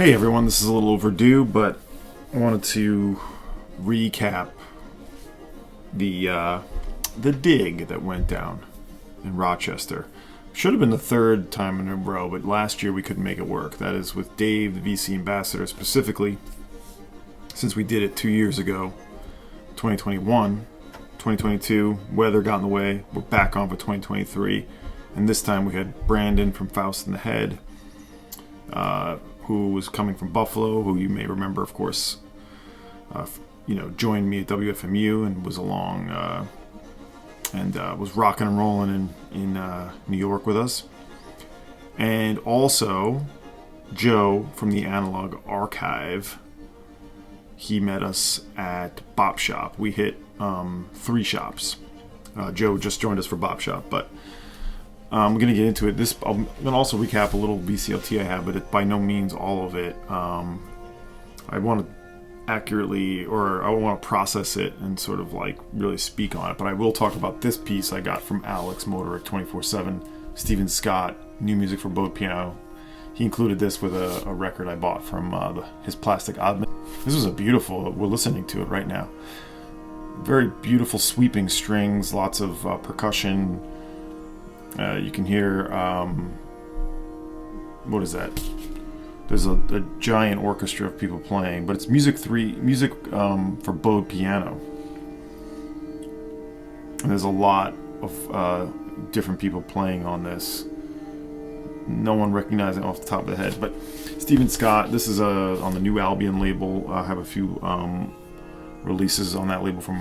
Hey everyone, this is a little overdue, but I wanted to recap the dig that went down in Rochester. Should have been the third time in a row, but last year we couldn't make it work. That is with Dave, the VC ambassador, specifically, since we did it 2 years ago, 2021, 2022, weather got in the way. We're back on for 2023, and this time we had Brandon from Faust in the Head, who was coming from Buffalo, who you may remember, of course, joined me at WFMU and was along and was rocking and rolling in New York with us. And also Joe from the Analog Archive. He met us at Bop Shop. We hit 3 shops. Joe just joined us for Bop Shop, but I'm going to get into it. I'm going to also recap a little VCLT I have, but by no means all of it. I want to accurately, or I want to process it and sort of like really speak on it. But I will talk about this piece I got from Alex Motor at 24/7, Stephen Scott, new music for bowed piano. He included this with a record I bought from his Plastic Oddman. This was a beautiful, we're listening to it right now. Very beautiful sweeping strings, lots of percussion. You can hear, what is that? There's a giant orchestra of people playing, but it's music for bowed piano. And there's a lot of different people playing on this. No one recognizing off the top of the head, but Stephen Scott, this is on the New Albion label. I have a few releases on that label from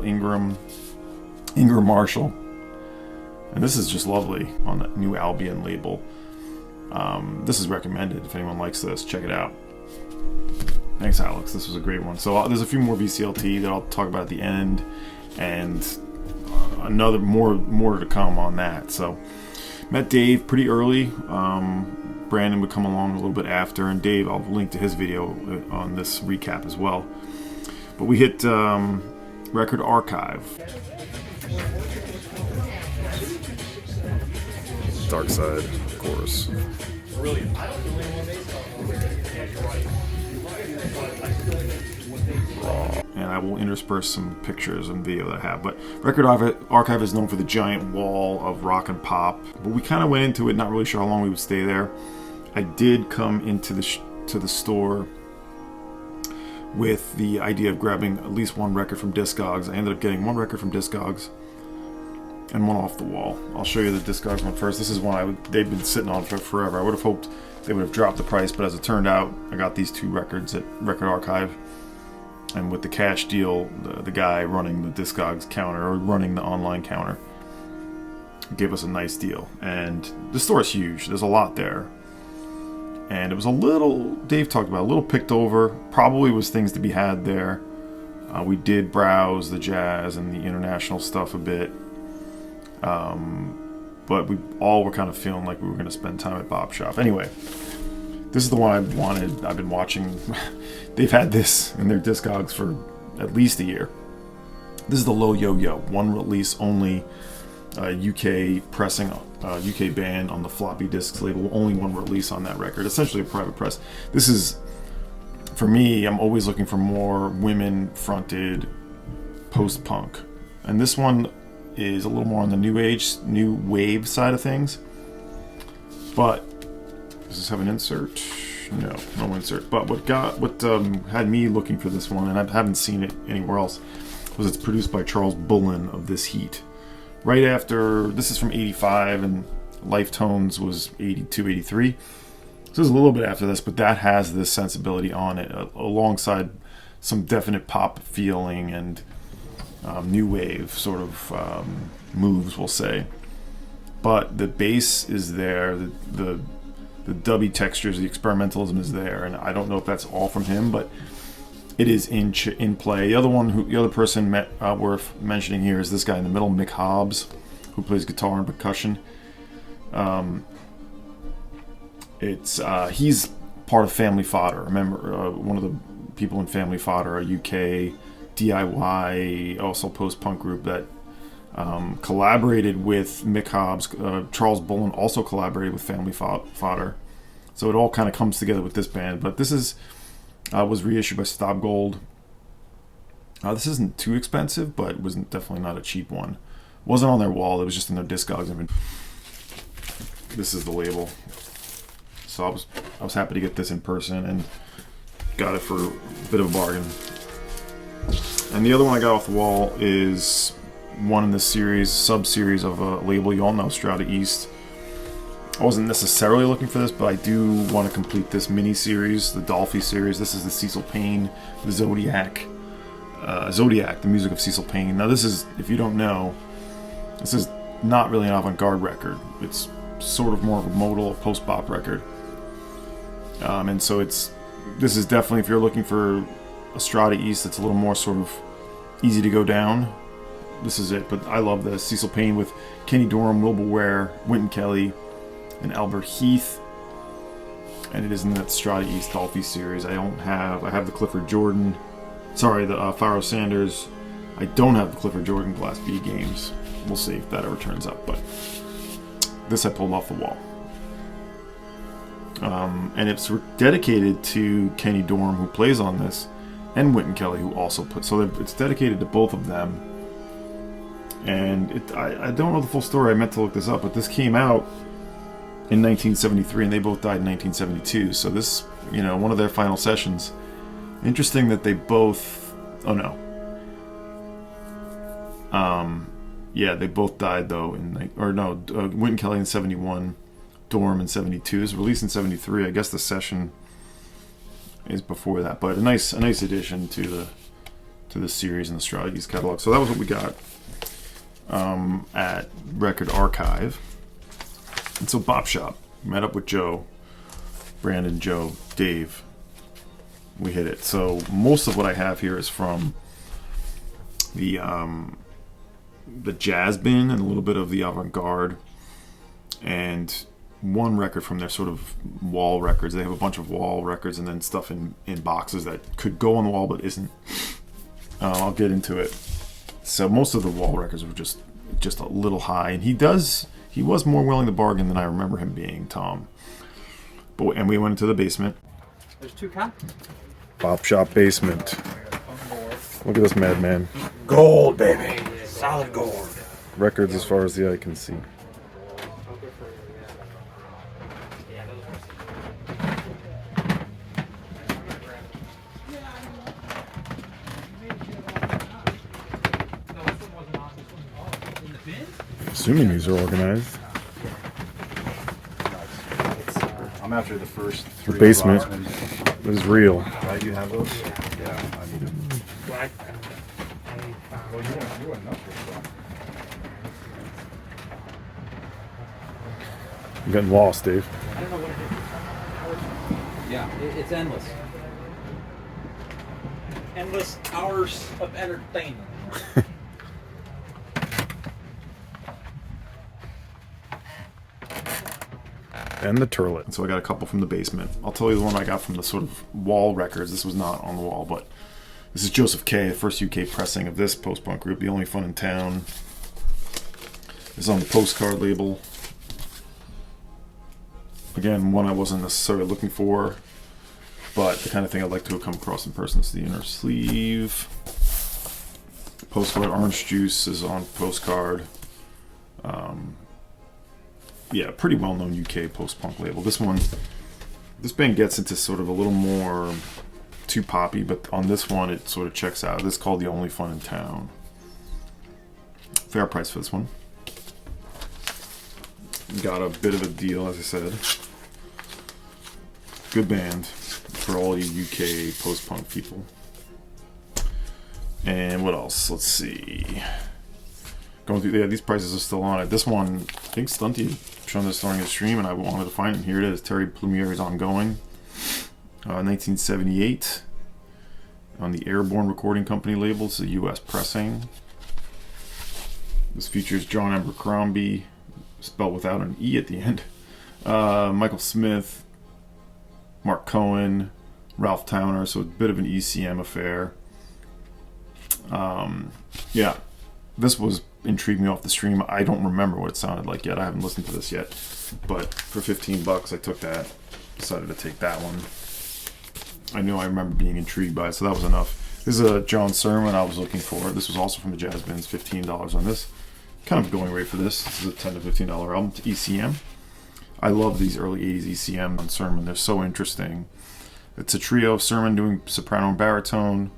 Ingram Marshall. And this is just lovely on the New Albion label. This is recommended. If anyone likes this, check it out. Thanks, Alex. This was a great one. So there's a few more VCLT that I'll talk about at the end, and another more to come on that. So met Dave pretty early. Brandon would come along a little bit after, and Dave, I'll link to his video on this recap as well. But we hit Record Archive. Dark Side, of course. And I will intersperse some pictures and video that I have. But Record Archive is known for the giant wall of rock and pop. But we kind of went into it, not really sure how long we would stay there. I did come into the store with the idea of grabbing at least one record from Discogs. I ended up getting one record from Discogs and one off the wall. I'll show you the Discogs one first. This is one they've been sitting on for forever. I would have hoped they would have dropped the price, but as it turned out, I got these 2 records at Record Archive. And with the cash deal, the guy running the Discogs counter, or running the online counter, gave us a nice deal. And the store is huge. There's a lot there. And it was Dave talked about, a little picked over. Probably was things to be had there. We did browse the jazz and the international stuff a bit. But we all were kind of feeling like we were going to spend time at Bop Shop. Anyway, this is the one I wanted. I've been watching. They've had this in their Discogs for at least a year. This is the Low Yo-Yo, one release only, UK pressing, UK band on the floppy disks label. Only one release on that record. Essentially a private press. This is, for me, I'm always looking for more women-fronted post-punk. And this one is a little more on the new wave side of things. But does this have an insert? No insert. But what had me looking for this one, and I haven't seen it anywhere else, was it's produced by Charles Bullen of This Heat. Right after, this is from 85, and Life Tones was 82, 83. So this is a little bit after this, but that has this sensibility on it, alongside some definite pop feeling and new wave sort of moves, we'll say. But the bass is there, the dubby textures, the experimentalism is there, and I don't know if that's all from him, but it is in play. The other person worth mentioning here is this guy in the middle, Mick Hobbs, who plays guitar and percussion. He's part of Family Fodder. Remember, one of the people in Family Fodder, a UK DIY, also post-punk group that collaborated with Mick Hobbs. Charles Bullen also collaborated with Family Fodder So it all kind of comes together with this band. But this is was reissued by Stop Gold. This isn't too expensive, but it was definitely not a cheap one. It wasn't on their wall. It was just in their Discogs. This is the label. So I was happy to get this in person and got it for a bit of a bargain. And the other one I got off the wall is one in this series, sub-series of a label you all know, Strata East. I wasn't necessarily looking for this, but I do want to complete this mini-series, the Dolphy series. This is the Cecil Payne, the Zodiac, the music of Cecil Payne. Now this is, if you don't know, this is not really an avant-garde record. It's sort of more of a modal, post-bop record. And so this is definitely, if you're looking for a Strata East that's a little more sort of easy to go down, this is it. But I love this. Cecil Payne with Kenny Dorham, Wilbur Ware, Wynton Kelly, and Albert Heath. And it is in that Strata East Dolphy series. I have the Clifford Jordan, the Pharoah Sanders. I don't have the Clifford Jordan Glass B games. We'll see if that ever turns up, but this I pulled off the wall. And it's dedicated to Kenny Dorham, who plays on this, and Wynton Kelly, who also plays. So it's dedicated to both of them. And I don't know the full story. I meant to look this up, but this came out in 1973, and they both died in 1972. So this, one of their final sessions. Interesting that they both. Oh no. They both died though Wynton Kelly in 71, Dorham in 72. It was released in 73. I guess the session is before that, but a nice addition to the series and the Strata East catalog. So that was what we got at Record Archive. And so Bop Shop, met up with Joe, Brandon, Joe, Dave. We hit it. So most of what I have here is from the jazz bin and a little bit of the avant-garde, and one record from their sort of wall records. They have a bunch of wall records and then stuff in boxes that could go on the wall but isn't. I'll get into it. So most of the wall records were just a little high, and he was more willing to bargain than I remember him being, Tom. And we went into the basement. There's 2 copies. Bop Shop basement. Look at this madman. Gold, baby. Solid gold. Records as far as the eye can see. Assuming these are organized. I'm after the first 3. The basement is real. Right, you have those? Yeah, I need them. Well, you went nuts with them. I'm getting lost, Dave. I don't know what it is. Yeah, it's endless. Endless hours of entertainment. And the turlet. So I got a couple from the basement. I'll tell you the one I got from the sort of wall records. This was not on the wall, but this is Joseph K., the first UK pressing of this post-punk group, The Only Fun in Town. This is on the Postcard label. Again, one I wasn't necessarily looking for, but the kind of thing I'd like to have come across in person. It's the inner sleeve. Postcard Orange Juice is on Postcard. Pretty well-known UK post-punk label. This band gets into sort of a little more too poppy, but on this one it sort of checks out. This is called The Only Fun in Town. Fair price for this one. Got a bit of a deal, as I said. Good band for all you UK post-punk people. And what else? Let's see. Going through, these prices are still on it. This one, I think Stunty shown this during the stream, and I wanted to find it. Here it is. Terry Plumier's Ongoing, 1978, on the Airborne Recording Company label. It's a U.S. pressing. This features John Abercrombie, spelled without an E at the end. Michael Smith, Mark Cohen, Ralph Towner. So a bit of an ECM affair. This was intrigued me off the stream. I don't remember what it sounded like yet. I haven't listened to this yet, but for $15 I took that. decided to take that one. I remember being intrigued by it, so that was enough. This is a John Sermon I was looking for. This was also from the Jazz Bins, $15 on this. Kind of going rate for this. This is a $10 to $15 album to ECM. I love these early 80s ECM on Sermon. They're so interesting. It's a trio of Sermon doing soprano and baritone,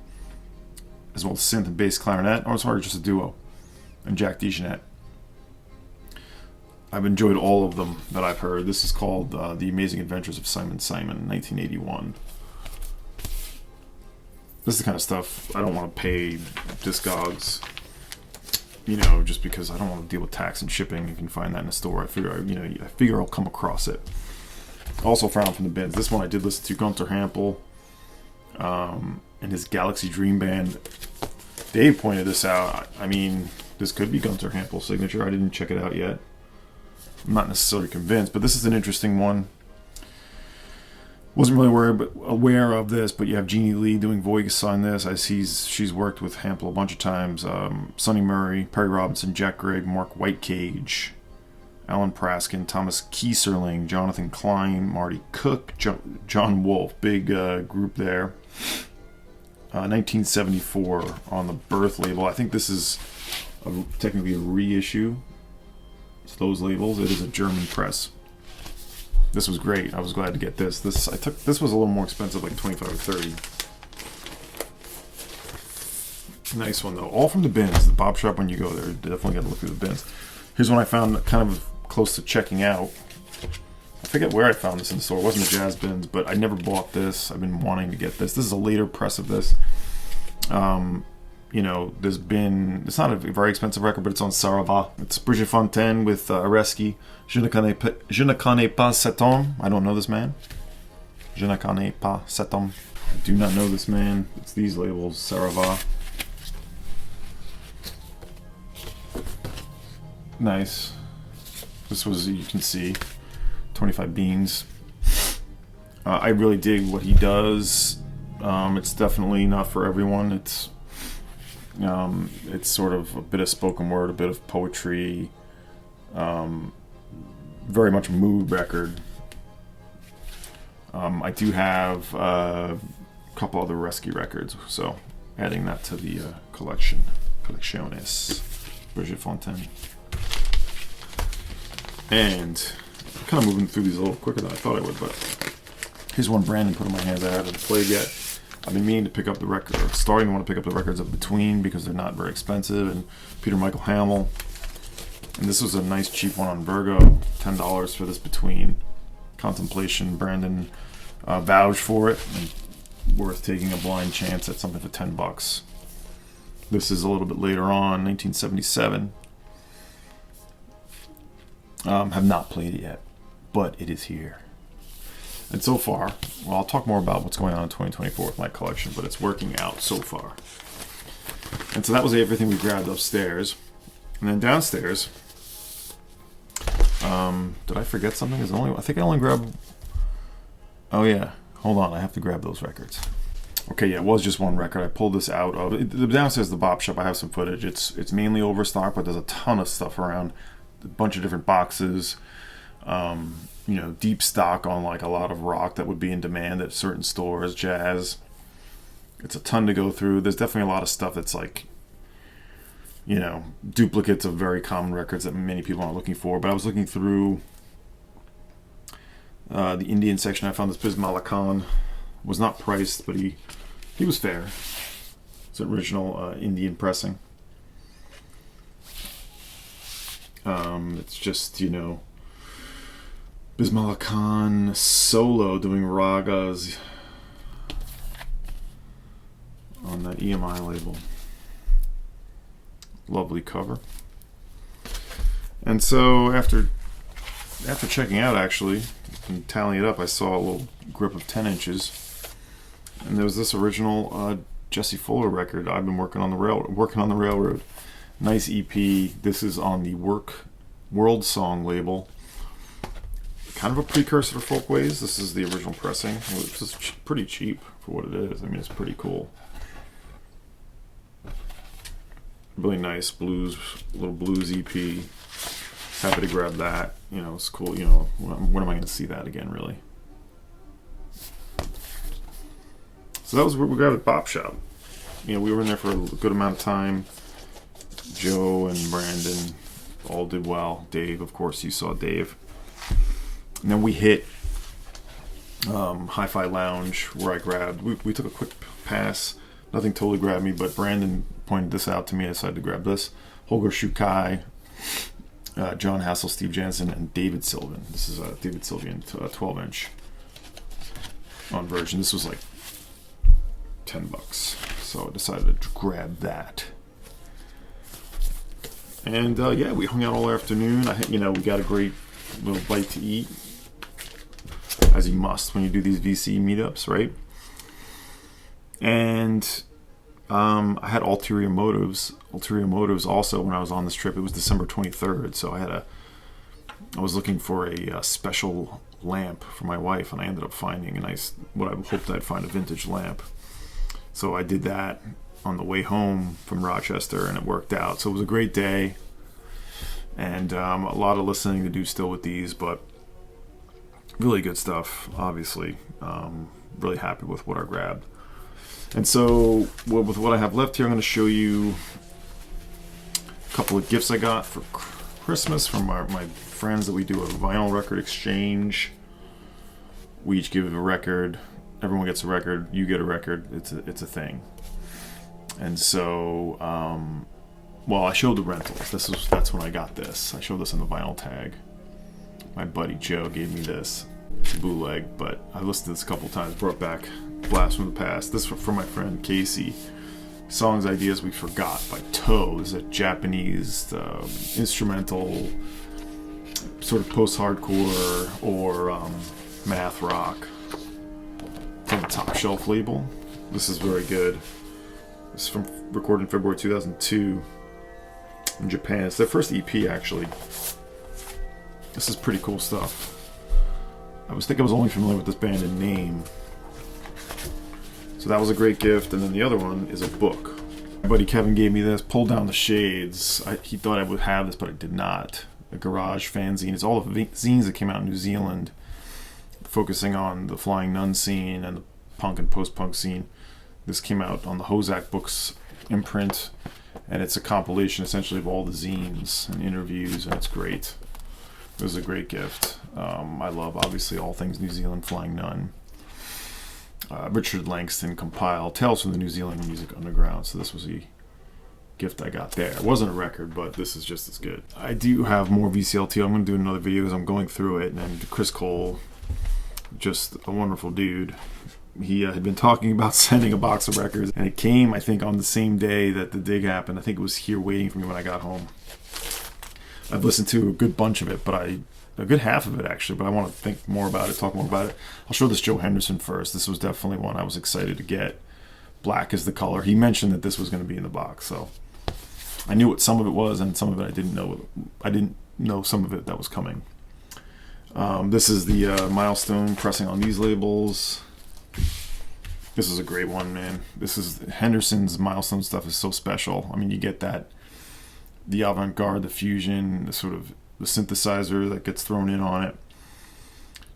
as well as synth and bass clarinet, or it's hard just a duo, and Jack DeJohnette. I've enjoyed all of them that I've heard. This is called The Amazing Adventures of Simon Simon, 1981. This is the kind of stuff I don't want to pay Discogs, just because I don't want to deal with tax and shipping. You can find that in the store. I figure I'll come across it. Also found from the bins. This one I did listen to Gunter Hampel and his Galaxy Dream Band. Dave pointed this out. I mean, this could be Gunter Hampel's signature. I didn't check it out yet. I'm not necessarily convinced, but this is an interesting one. Wasn't really aware of this, but you have Jeannie Lee doing voice on this. I see she's worked with Hampel a bunch of times. Sonny Murray, Perry Robinson, Jack Gregg, Mark Whitecage, Alan Praskin, Thomas Kieserling, Jonathan Klein, Marty Cook, John Wolfe. Big group there. 1974 on the Birth label. I think this is technically a reissue. It's those labels. It is a German press. This was great. I was glad to get this. This was a little more expensive, like 25 or 30. Nice one though. All from the bins. The Bop Shop, when you go there, definitely got to look through the bins. Here's one I found kind of close to checking out. I forget where I found this in the store. It wasn't the Jazz Bins, but I never bought this. I've been wanting to get this. This is a later press of this. It's not a very expensive record, but it's on Sarava. It's Brigitte Fontaine with Areski. Je ne connais pas cet homme. I don't know this man. Je ne connais pas cet homme. I do not know this man. It's these labels, Sarava. Nice. This was, you can see, 25 beans. I really dig what he does. It's definitely not for everyone. It's sort of a bit of spoken word, a bit of poetry, very much a mood record. I do have a couple other Rescue records, so adding that to the collection. Collecciones. Brigitte Fontaine. And I'm kind of moving through these a little quicker than I thought I would, but here's one Brandon put in my hands I haven't played yet. I've been meaning to pick up the record, or starting to want to pick up the records of Between because they're not very expensive, and Peter Michael Hamill. And this was a nice cheap one on Virgo, $10 for this Between. Contemplation, Brandon vouched for it, and worth taking a blind chance at something for $10. This is a little bit later on, 1977. Have not played it yet, but it is here. And so far, well, I'll talk more about what's going on in 2024 with my collection, but it's working out so far. And so that was everything we grabbed upstairs. And then downstairs, did I forget something? I think I only grabbed, oh yeah, hold on, I have to grab those records. Okay, yeah, it was just one record. I pulled this out of, the downstairs, the Bop Shop, I have some footage. It's mainly overstock, but there's a ton of stuff around, a bunch of different boxes, deep stock on like a lot of rock that would be in demand at certain stores, jazz. It's a ton to go through. There's definitely a lot of stuff that's like, duplicates of very common records that many people aren't looking for. But I was looking through the Indian section. I found this Bismillah Khan. Was not priced, but he was fair. It's original Indian pressing. It's just, Bismillah Khan solo doing ragas on that EMI label. Lovely cover. And so after checking out, actually, and tallying it up, I saw a little grip of 10 inches. And there was this original Jesse Fuller record. I've been working on the railroad. Nice EP. This is on the World Song label. Kind of a precursor to Folkways. This is the original pressing. It's just pretty cheap for what it is. I mean, it's pretty cool. Really nice blues, little blues EP. Happy to grab that. It's cool. When am I going to see that again, really? So that was what we got at Bop Shop. You know, we were in there for a good amount of time. Joe and Brandon all did well. Dave, of course, you saw Dave. And then we hit Hi-Fi Lounge, where I grabbed. We took a quick pass. Nothing totally grabbed me, but Brandon pointed this out to me. I decided to grab this. Holger Shukai, John Hassel, Steve Jansen, and David Sylvan. This is a David Sylvan 12-inch on version. This was like $10, so I decided to grab that. And yeah, we hung out all afternoon. We got a great little bite to eat, as you must when you do these VC meetups, right? And I had ulterior motives also when I was on this trip. It was December 23rd, so I was looking for a special lamp for my wife, and I ended up finding what I hoped I'd find, a vintage lamp. So I did that on the way home from Rochester, and it worked out. So it was a great day, and a lot of listening to do still with these, but really good stuff, obviously. Really happy with what I grabbed. And so, with what I have left here, I'm going to show you a couple of gifts I got for Christmas from my friends that we do a vinyl record exchange. We each give a record. Everyone gets a record. You get a record. It's a thing. And so, I showed the rentals. That's when I got this. I showed this on the vinyl tag. My buddy Joe gave me this. It's a bootleg, but I listened to this a couple times. Brought back Blast from the Past. This from my friend Casey. Songs Ideas We Forgot by Toe. This is a Japanese instrumental, sort of post-hardcore or math rock from the Top Shelf label. This is very good. This is recorded in February 2002 in Japan. It's their first EP, actually. This is pretty cool stuff. I was only familiar with this band in name. So that was a great gift. And then the other one is a book. My buddy Kevin gave me this, Pull Down the Shades. He thought I would have this, but I did not. A garage fanzine. It's all the zines that came out in New Zealand, focusing on the Flying Nun scene and the punk and post-punk scene. This came out on the Hozak Books imprint, and it's a compilation essentially of all the zines and interviews, and it's great. It was a great gift. I love, obviously, all things New Zealand, Flying Nun. Richard Langston compiled Tales from the New Zealand Music Underground. So this was a gift I got there. It wasn't a record, but this is just as good. I do have more VCLT. I'm going to do another video as I'm going through it. And Chris Cole, just a wonderful dude. He had been talking about sending a box of records, and it came, I think, on the same day that the dig happened. I think it was here waiting for me when I got home. I've listened to a good bunch of it, but a good half of it actually, but I want to think more about it, talk more about it. I'll show this Joe Henderson first. This was definitely one I was excited to get. Black is the color. He mentioned that this was going to be in the box, so I knew what some of it was, and some of it I didn't know. I didn't know some of it that was coming. This is the Milestone pressing on these labels. This is a great one, man. This is Henderson's Milestone stuff is so special. I mean, you get that, the avant-garde, the fusion, the sort of the synthesizer that gets thrown in on it.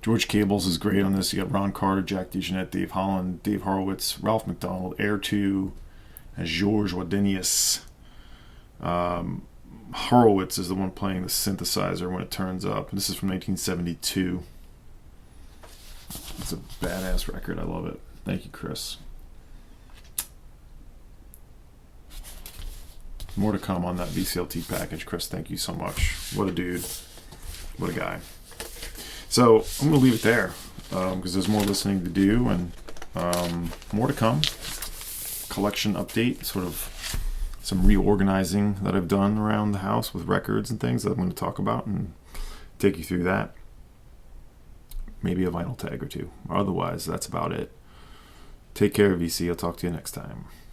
George Cables is great on this. You got Ron Carter, Jack DeJohnette, Dave Holland, Dave Horowitz, Ralph McDonald, Air 2, and Georges Wadenius. Horowitz is the one playing the synthesizer when it turns up. This is from 1972. It's a badass record. I love it. Thank you, Chris. More to come on that VCLT package. Chris, thank you so much. What a dude. What a guy. So I'm going to leave it there because there's more listening to do and more to come. Collection update, sort of some reorganizing that I've done around the house with records and things that I'm going to talk about and take you through that. Maybe a vinyl tag or two. Otherwise, that's about it. Take care, VC. I'll talk to you next time.